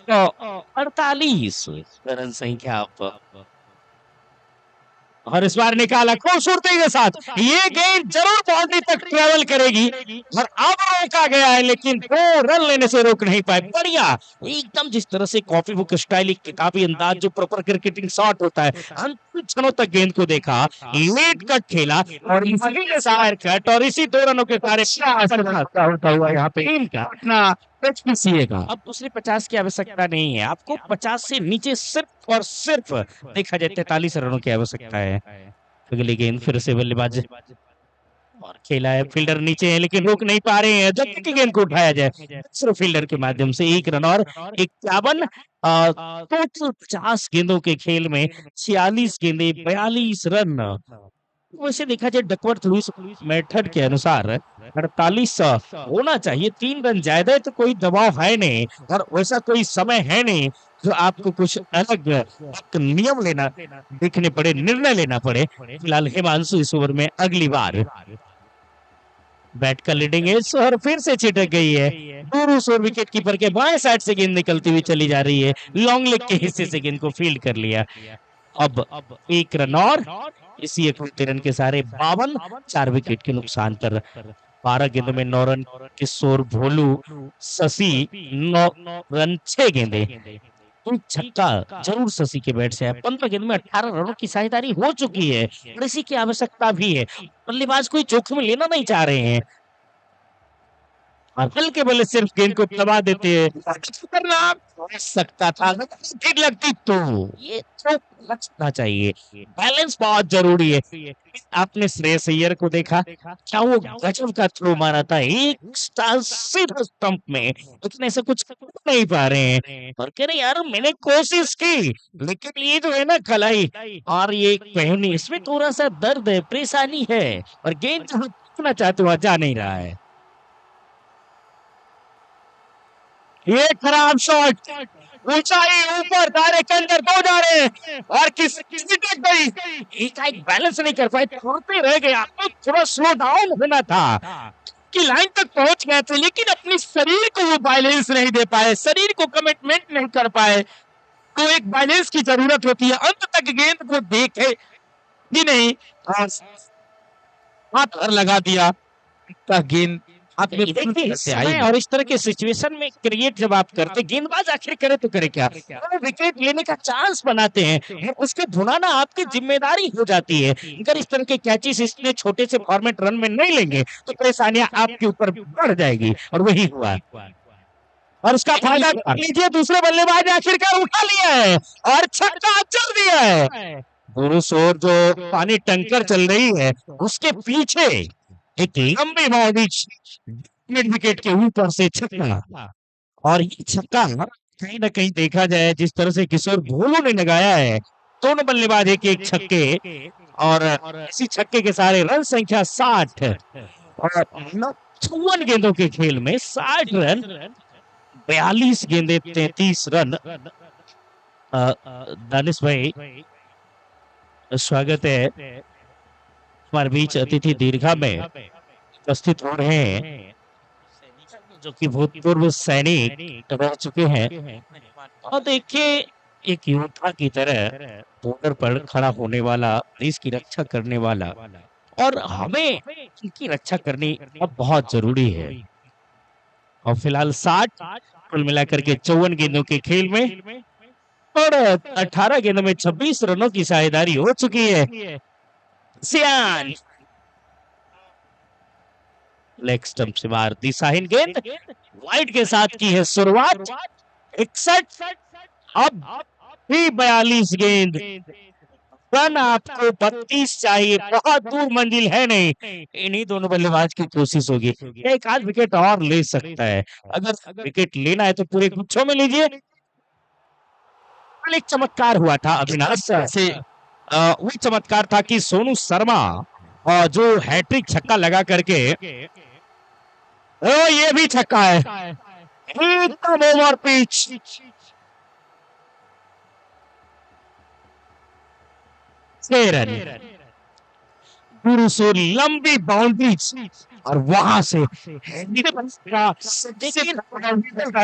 तो 48 रन संख्या पर और इस बार निकाला खूबसूरती के साथ। ये गेंद जरूर बाउंड्री तक ट्रेवल करेगी और अब रोका गया है, लेकिन 2 रन लेने से रोक नहीं पाए। बढ़िया, एकदम जिस तरह से कॉपी बुक स्टाइल किताबी अंदाज जो प्रॉपर क्रिकेटिंग शॉट होता है, अंतिम क्षणों तक गेंद को देखा, लेट कट खेला और इसी के साथ कट और इसी 2 रनों के सारे होता हुआ यहाँ पे टीम का अपना एचपीसीए का। अब दूसरे 50 की आवश्यकता नहीं है, आपको 50 से नीचे सिर्फ और सिर्फ देखा जाए 43 रनों की आवश्यकता है। अगली गेंद फिर से बल्लेबाज और खेला है, फील्डर नीचे है लेकिन रोक नहीं पा रहे हैं। जब तक गेंद को उठाया जाए सिर्फ फील्डर के माध्यम से 1 रन और 51 टोटल 50 गेंदों के खेल में 46 गेंदे 42 रन। वैसे देखा जाए डकवर्थ लुईस मेथड के अनुसार 48 होना चाहिए, 3 रन ज्यादा है तो कोई दबाव है नहीं और वैसा कोई समय है नहीं जो आपको कुछ अलग एक नियम लेना देखने पड़े, निर्णय लेना पड़े। फिलहाल हिमांशु इस ओवर में अगली बार बैट का लीडिंग एज और फिर से छिटक गई है। दूर विकेट कीपर के बाएं साइड से गेंद निकलती हुई चली जा रही है, लॉन्ग लेग के हिस्से से गेंद को फील्ड कर लिया। अब 1 रन और इसी 31 रन के सारे 52, 4 विकेट के नुकसान पर 12 गेंदों में 9 रन। किशोर भोलू शशि 9 रन 6 गेंदे, एक छक्का जरूर शशि के बैट से है। 15 गेंद में 18 रनों की साझेदारी हो चुकी है और इसी की आवश्यकता भी है। बल्लेबाज कोई जोखिम लेना नहीं चाह रहे हैं और हल्के बल्ले सिर्फ गेंद को दबा देते हैं। करना हो सकता था, ठीक लगती तो ये तो लगना चाहिए। बैलेंस बहुत जरूरी है। आपने श्रेयस अय्यर को देखा, क्या वो गजब का थ्रो मारा था, एक स्टार सीधा स्टंप में, लेकिन ऐसा कुछ कर नहीं पा रहे हैं और कह रहे यार मैंने कोशिश की लेकिन ये जो है ना कलाई और ये पहनी, इसमें थोड़ा सा दर्द है, परेशानी है और गेंद जहां पहुंचना चाहते वहां जा नहीं रहा है। ये खराब शॉट, ऊंचाई ऊपर, दायरे के अंदर 2 जा रहे हैं और किसी टक गई, एक बैलेंस नहीं कर पाए, थोड़ते रह गए। आपको थोड़ा स्लो डाउन होना था कि लाइन तक पहुंच गए थे लेकिन अपने शरीर को वो बैलेंस नहीं दे पाए, शरीर को कमिटमेंट नहीं कर पाए। तो एक बैलेंस की जरूरत होती है, अंत तक गेंद को देखे ही नहीं, हाथ पर लगा दिया गेंद हाथ में समय और इस तरह के सिचुएशन में क्रिएट जब आप करते, गेंदबाज आखिर करे तो करे क्या, वो विकेट लेने का चांस बनाते हैं, उसके धुनाना आपकी जिम्मेदारी हो जाती है। अगर इस तरह के कैचेस इतने छोटे से फॉर्मेट रन में नहीं लेंगे तो परेशानियां आपके ऊपर बढ़ जाएगी और वही हुआ और उसका फायदा लीजिए। दूसरे बल्लेबाज ने आखिरकार उठा लिया है और छक्का चल दिया है। पुरुष और जो पानी टंकर चल रही है उसके पीछे एक लंबी बाउंड्री मिड विकेट के ऊपर से छक्का और ये छक्का कहीं ना कहीं देखा जाए जिस तरह से किशोर भोलू ने लगाया है, दोनों बल्लेबाज एक एक छक्के और इसी छक्के के सारे रन संख्या 60 और 54 गेंदों के खेल में 60 रन 42 गेंदे 33 रन। दानिश भाई स्वागत है, हमारे बीच अतिथि दीर्घा में उपस्थित हो रहे हैं जो कि भूतपूर्व सैनिक रह चुके हैं और देखिए एक योद्धा की तरह बॉर्डर पर खड़ा होने वाला, देश की रक्षा करने वाला और हमें इनकी रक्षा करनी अब बहुत जरूरी है। और फिलहाल 60 कुल मिलाकर के 54 गेंदों के खेल में और 18 गेंदों में 26 रनों की साझेदारी हो चुकी है। सियान लेग स्टंप से मार दी शाहीन गेंद, वाइड के साथ की है शुरुआत। 61 अब भी 42 गेंद, रन आपको 32 चाहिए, बहुत दूर मंजिल है नहीं, इन्हीं दोनों बल्लेबाज की कोशिश होगी। एक आध विकेट और ले सकता है, अगर विकेट लेना है तो पूरे गुच्छों में लीजिए। एक चमत्कार हुआ था अविनाश से, वही चमत्कार था कि सोनू शर्मा जो हैट्रिक छक्का लगा करके, ये भी छक्का है, एकदम ओवर पिच, रन पुरुषों लंबी बाउंड्रीज और वहां से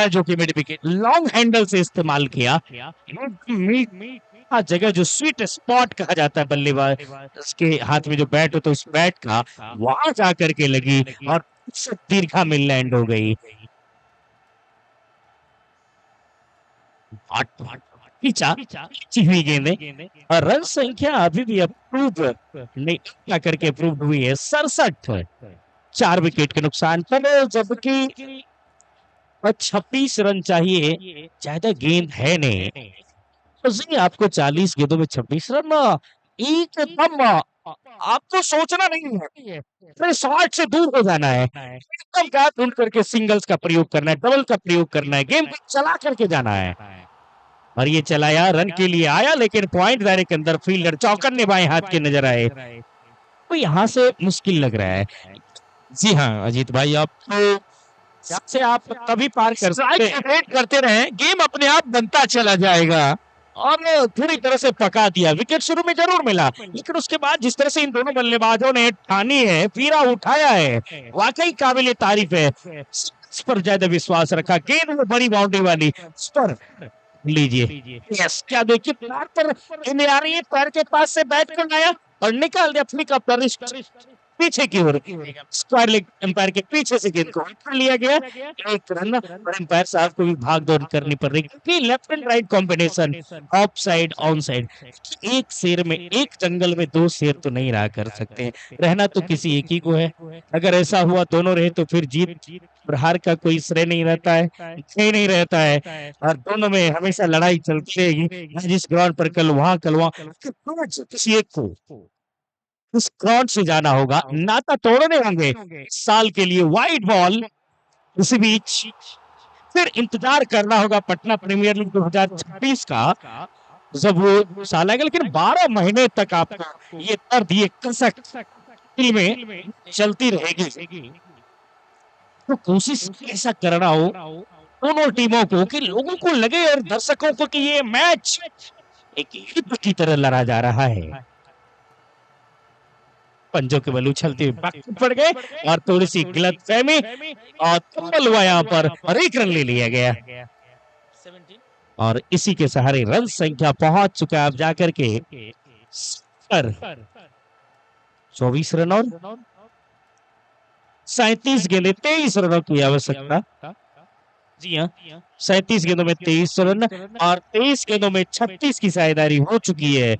जो कि मिड विकेट लॉन्ग हैंडल से इस्तेमाल किया। जगह जो स्वीट स्पॉट कहा जाता है बल्लेबाज उसके हाथ में जो बैट होता है उस बैट का वहां जाकर के लगी और दीर्घा में लैंड हो गई। खींचा खींची हुई गेंदें और रन संख्या अभी भी अप्रूव नहीं आकर के अप्रूव हुई है 67 4 विकेट के नुकसान पर, जबकि 26 रन चाहिए, ज्यादा गेंद है नहीं तो आपको 40 गेंदों में 26 रन एकदम आपको सोचना नहीं है, फिर 60 से दूर हो जाना है, एकदम गैप ढूंढ करके सिंगल्स का प्रयोग करना है, डबल का प्रयोग करना है, गेम को चला करके जाना है। और ये चलाया, रन के लिए आया लेकिन पॉइंट दायरे के अंदर फील्डर चौकन्ने बाएं हाथ के नजर आए, तो यहाँ से मुश्किल लग रहा है। जी हाँ अजीत भाई, आप से आप तभी पार कर वेट करते रहे, गेम अपने आप बनता चला जाएगा। और पूरी तरह से पका दिया, विकेट शुरू में जरूर मिला लेकिन उसके बाद जिस तरह से इन दोनों बल्लेबाजों ने ठानी है, पीरा उठाया है, वाकई काबिल तारीफ है। इस पर ज्यादा विश्वास रखा, गेंद वो बड़ी बाउंड्री वाली इस पर लीजिए। यस, क्या देखिए पैर पर गेंद आ रही है, पैर के पास से बैट कर लाया और निकाल दिया फ्लिक ऑफ द रिस्ट पीछे की ओर, स्क्वायर लेग एम्पायर के पीछे से गेंद को उठा लिया गया, एक रन। और एम्पायर साहब को भी भाग दौड़ करनी पड़ रही क्योंकि left and right combination, of side on side, एक शेर में, एक जंगल में दो शेर तो नहीं रहा कर सकते, रहना तो किसी एक ही को है। अगर ऐसा हुआ दोनों रहे तो फिर जीत और हार का कोई श्रेय नहीं रहता है, श्रेय नहीं रहता है, और दोनों में हमेशा लड़ाई चलती रहेगी, जिस ग्राउंड पर कल वहां किसी एक को उस ग्राउंड से जाना होगा, नाता तोड़ने होंगे साल के लिए। वाइड बॉल, इसी बीच फिर इंतजार करना होगा पटना प्रीमियर लीग 2026 का, जब वो साल आएगा, लेकिन 12 महीने तक आपको ये दर्द, ये कसक दिल में चलती रहेगी। तो कोशिश ऐसा करना हो दोनों टीमों को कि लोगों को लगे और दर्शकों को कि ये मैच एक युद्ध की तरह लड़ा जा रहा है। पंजों के बल उछलते हुए पड़ गए और थोड़ी सी गलतफहमी और तुम्बल हुआ यहाँ पर और एक रन ले लिया गया, और इसी के सहारे रन संख्या पहुंच चुका है अब जाकर के 24 रन और 37 गेंदें, 23 रनों की आवश्यकता। जी हाँ, 37 गेंदों में 23 रन और 23 गेंदों में 36 की साझेदारी हो चुकी है।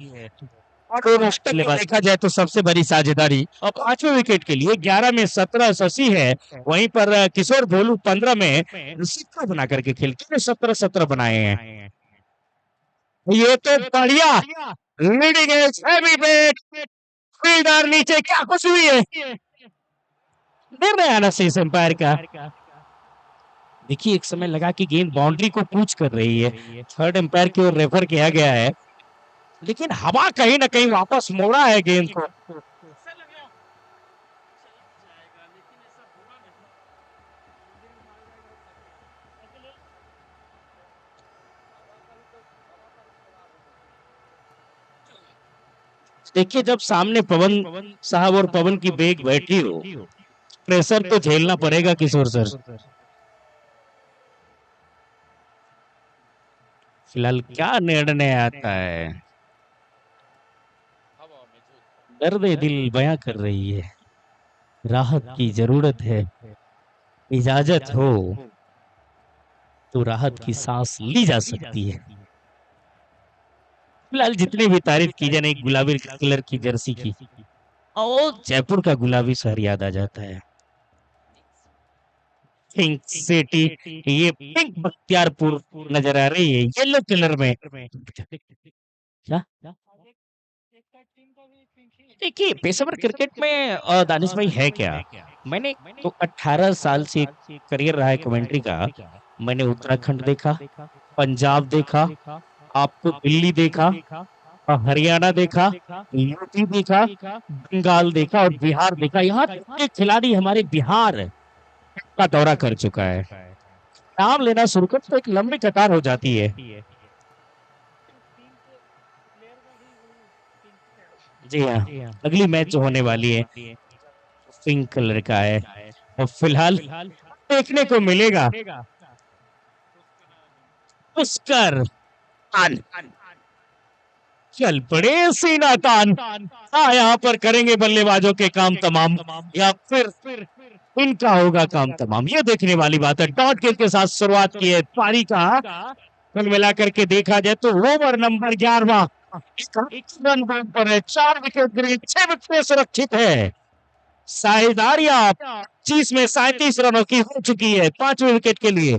देखा जाए तो सबसे बड़ी साझेदारी और 5वें विकेट के लिए 11 में 17 शशि है, वहीं पर किशोर भोलू 15 में 17 बना करके खेलते 17 बनाए हैं। ये तो बढ़िया leading edge heavy bat, fielder नीचे, क्या खुश हुई है, निर्णय आना शेष एम्पायर का। देखिए एक समय लगा कि गेंद बाउंड्री को पूछ कर रही है, थर्ड एम्पायर की ओर रेफर किया गया है, लेकिन हवा कहीं ना कहीं वापस मोड़ा है गेंद को। देखिए जब सामने पवन साहब और पवन की बेग बैठी हो, प्रेशर तो झेलना पड़ेगा किशोर सर। फिलहाल क्या निर्णय आता है, दर्द दिल बयां कर रही है, राहत की जरूरत है, इजाजत हो तो राहत की सांस ली जा सकती है। फिलहाल जितनी भी तारीफ की जाए एक गुलाबी कलर की जर्सी की, और जयपुर का गुलाबी शहर याद आ जाता है, पिंक सिटी, ये पिंक बख्तियारपुर नजर आ रही है येलो कलर में। क्या देखिए पेशेवर क्रिकेट में दानिश भाई है क्या, मैंने तो 18 साल से करियर रहा है कमेंट्री का। मैंने उत्तराखंड देखा, पंजाब देखा, आपको दिल्ली देखा, हरियाणा देखा, यूपी देखा, बंगाल देखा और बिहार देखा। यहाँ के खिलाड़ी हमारे बिहार का दौरा कर चुका है, नाम लेना शुरू कर तो एक लंबी कतार हो जाती है। जी हाँ, अगली मैच जो होने वाली है पिंक कलर का है और फिलहाल देखने को मिलेगा पुष्कर तान। चल पड़े सीना तान। हाँ, यहाँ पर करेंगे बल्लेबाजों के काम तमाम या फिर इनका होगा काम तमाम, ये देखने वाली बात है। डॉट गेंद के साथ शुरुआत की है पारी का। कुल मिलाकर के देखा जाए तो ओवर नंबर 11वां रन पर है, 4 विकेट गिरे, 6 विकेट सुरक्षित है। साझेदारियां 25 में 37 रनों की हो चुकी है 5वें विकेट के लिए।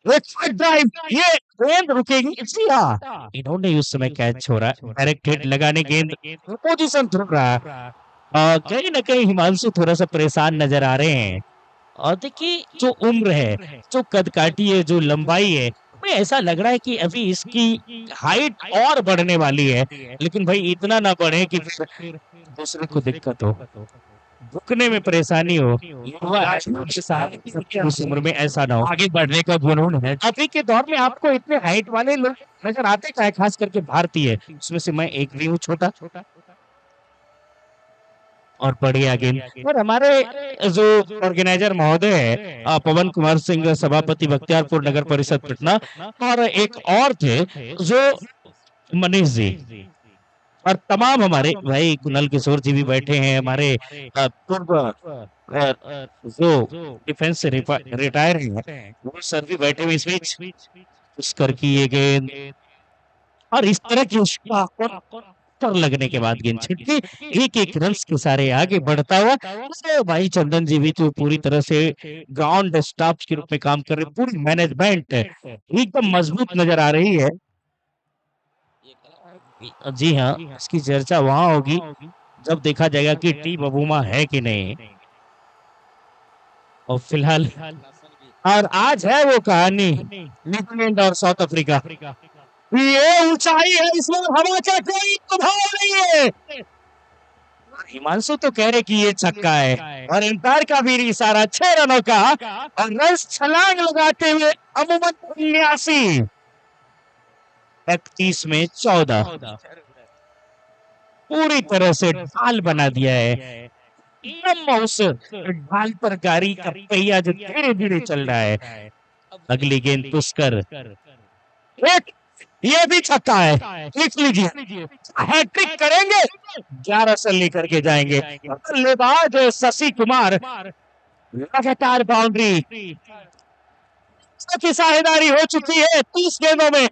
ड्राइव, ये गेंद रुकेगी। जी हाँ, इन्होंने उस समय कैच छोड़ा, डायरेक्ट हिट लगाने गेंद पोजीशन थोड़ रहा है। कहीं ना कहीं हिमांशु थोड़ा सा परेशान नजर आ रहे हैं। और देखिए जो उम्र है, जो कद काठी है, जो लंबाई है, हमें ऐसा लग रहा है कि अभी इसकी हाइट और बढ़ने वाली है। लेकिन भाई इतना ना बढ़े कि फिर दूसरे को दिक्कत हो, रुकने में परेशानी हो। उस उम्र में ऐसा ना हो, आगे बढ़ने का जुनून है। अभी के दौर में आपको इतने हाइट वाले लोग नजर आते क्या है, खास करके भारतीय, उसमें से मैं एक भी हूँ छोटा। और बढ़िया गेंद। और हमारे जो ऑर्गेनाइजर महोदय है पवन कुमार सिंह, सभापति बख्तियारपुर नगर परिषद पटना, और एक और थे जो मनीष जी, और तमाम हमारे भाई कुणाल किशोर जी भी बैठे हैं, हमारे पूर्व जो डिफेंस से रिटायर हैं वो सर भी बैठे हुए इस बीच। पुष्कर की ये गेंद और इस तरह की कर लगने के बाद गेंद छिटकी, एक एक रन के सारे आगे बढ़ता हुआ। अरे भाई चंदन जी भी तो पूरी तरह से ग्राउंड स्टाफ के रूप में काम कर रहे, पूरी मैनेजमेंट एकदम मजबूत नजर आ रही है। जी हाँ, इसकी चर्चा वहां होगी जब देखा जाएगा कि टीम अबूमा है कि नहीं। और फिलहाल और आज है वो कहानी न्यूजीलैंड और साउथ अफ्रीका। ये ऊंचाई है, इसमें हवा का कोई प्रभाव नहीं है। हिमांशु तो कह रहे कि ये छक्का है और एम्पायर का भी इशारा 6 रनों का, और रन छलांग लगाते हुए अमूमन 89, 31 में 14 पूरी तरह से ढाल बना दिया है। एकदम उस ढाल पर गाड़ी का पहिया जो धीरे धीरे चल रहा है। अगली गेंद पुष्कर, एक ये भी छक्का है, लिख लीजिए, हैट्रिक करेंगे, 11 रन लेकर के जाएंगे। बल्लेबाज शशि कुमार लगातार बाउंड्री की साझेदारी हो चुकी है 30 गेंदों में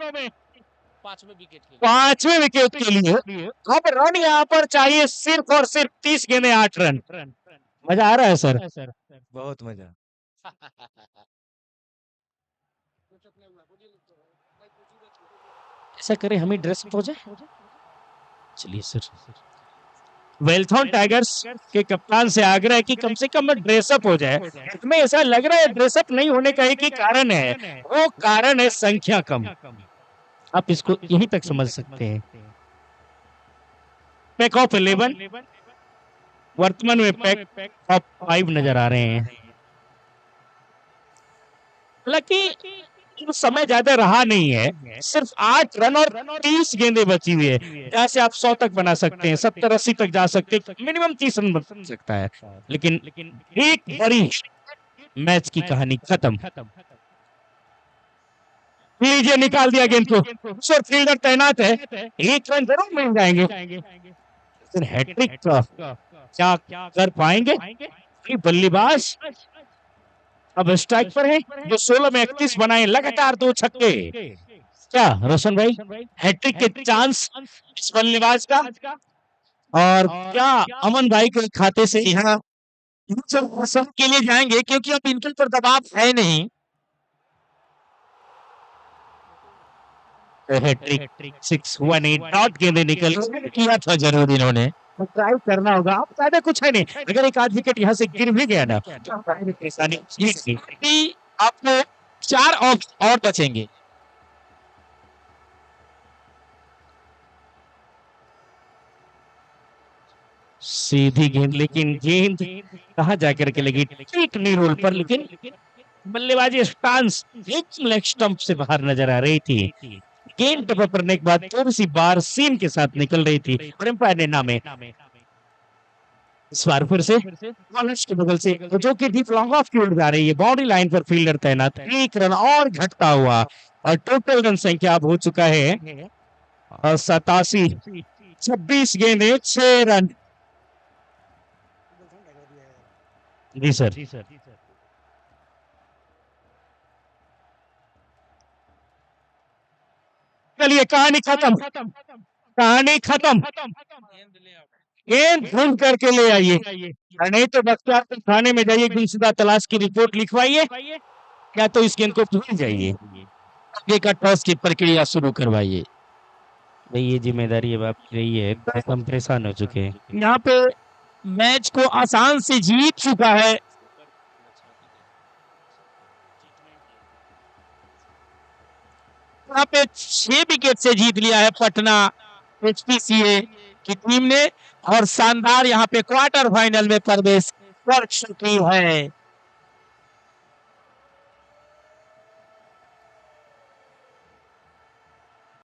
5वें विकेट के लिए। अब रन यहाँ पर चाहिए सिर्फ और सिर्फ 30 गेंदें 8 रन। मजा आ रहा है सर? बहुत मजा। ऐसा करें हमें ड्रेस अप हो जाए। चलिए सर, वेल्थॉन टाइगर्स के कप्तान से आग्रह है कि कम से कम ड्रेसअप हो जाए। हमें ऐसा लग रहा है ड्रेसअप नहीं होने का एक ही कारण है, वो कारण है संख्या कम। आप इसको यहीं तक समझ सकते हैं। पैक ऑफ 11 वर्तमान में पैक ऑफ 5 नजर आ रहे हैं। हालांकि समय ज्यादा रहा नहीं है, सिर्फ 8 रन और 30 गेंदें बची हुई है, जहां से आप 100 तक बना सकते हैं, 70-80 तक जा सकते हैं, मिनिमम 30 रन बन सकता है। लेकिन एक बड़ी मैच की कहानी खत्म। लीजिए, निकाल दिया गेंद को, शोर फील्डर तैनात है, 1 रन जरूर मिल जाएंगे, लेकिन हैट्रिक क्या कर पाएंगे बल्लेबाज? अब स्ट्राइक पर है जो 16 में 31 बनाए, लगातार 2 छक्के। क्या रोशन भाई, हैट्रिक के चांस इस बल्लेबाज का? और क्या अमन भाई के खाते से यहाँ के लिए जाएंगे, क्योंकि अब इनके ऊपर दबाव है नहीं। हैट्रिक 618 डॉट गेंदे निकल किया था जरूर इन्होंने, ट्राई करना होगा। अब ज्यादा कुछ है नहीं, अगर एक आध विकेट यहाँ से गिर भी गया ना तो परेशानी आपको 4 और बचेंगे। सीधी गेंद, लेकिन गेंद कहाँ जाकर के लगी, ठीक नहीं रोल पर, लेकिन बल्लेबाजी स्टांस एक लेग स्टंप से बाहर नजर आ रही थी। गेंद टप करने के बाद थोड़ी सी बार सीम के साथ निकल रही थी और एम्पायर ने नामे। इस बार फिर से कॉलर्स के बगल से जो कि डीप लॉन्ग ऑफ की ओर जा रही है, बाउंड्री लाइन पर फील्डर तैनात, 1 रन और घटता हुआ और टोटल रन संख्या अब हो चुका है 87। 26 गेंदें 6 रन। जी सर। चलिए कहानी खत्म, कहानी खत्म। गेंद ढूंढ करके ले आइए, नहीं तो बख्तियारपुर थाने में जाइए, गुमशुदा तलाश की रिपोर्ट लिखवाइए, या तो इस गेंद को भूल जाइए। आगे का टॉस की प्रक्रिया शुरू करवाइए। भाई ये जिम्मेदारी अब आपकी रही है, हम परेशान हो चुके हैं। यहाँ पे मैच को आसान से जीत चुका है यहाँ पे 6 विकेट से जीत लिया है पटना एचपीसीए की टीम ने और शानदार यहाँ पे क्वार्टर फाइनल में प्रवेश कर चुकी है।